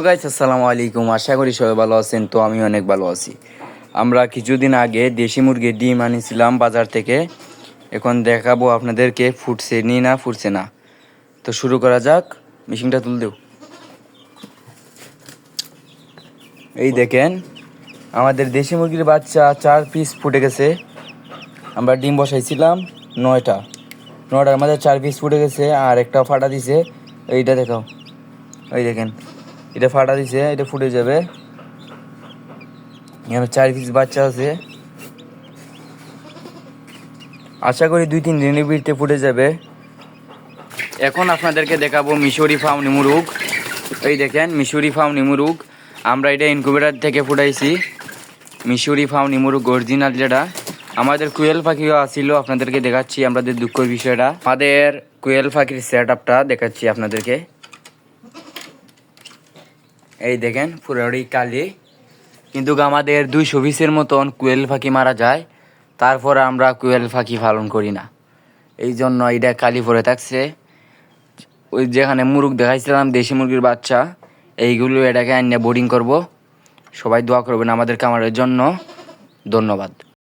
Guys আসসালামু আলাইকুম, আশা করি সবাই ভালো আছেন। তো আমি অনেক ভালো আছি। আমরা কিছুদিন আগে দেশি মুরগির ডিম আনিছিলাম বাজার থেকে। এখন দেখাবো আপনাদেরকে ফুটছে নি না ফুটছে না। তো শুরু করা যাক। মেশিনটা তুল দেও। এই দেখেন আমাদের দেশি মুরগির বাচ্চা 4 পিস ফুটে গেছে। আমরা ডিম বসাইছিলাম 9টার মধ্যে 4 পিস ফুটে গেছে, আর একটা ফাটা দিছে। এইটা দেখাও, এই দেখেন এটা ফাটা দিছে, এটা ফুটে যাবে। এখানে 4 পিস বাচ্চা আছে। আশা করি 2-3 দিনের ভিতরে ফুটে যাবে। এখন আপনাদেরকে দেখাবো মিশরি ফাউনি মুরগ। এই দেখেন মিশরি ফাউনি মুরগ, আমরা এটা ইনকিউবেটর থেকে ফুটাইছি। মিশরি ফাউনি মুরগ অরিজিনাল যেটা। আমাদের কুয়েল পাখিও আসছিল, আপনাদেরকে দেখাচ্ছি। আমাদের দুঃখের বিষয়টা, আমাদের কুয়েল পাখির সেট আপটা দেখাচ্ছি আপনাদেরকে। এই দেখেন পুরোটাই কালি, কিন্তু আমাদের 200 পিসের মতন কুয়েল পাখি মারা যায়, তারপর আমরা কুয়েল পাখি পালন করি না। এই জন্য এটা কালি পরে থাকছে। ওই যেখানে মুরগ দেখাইছিলাম দেশি মুরগির বাচ্চা, এইগুলো এটাকে আনিয়ে বোর্ডিং করব। সবাই দোয়া করবেন আমাদের খামারের জন্য। ধন্যবাদ।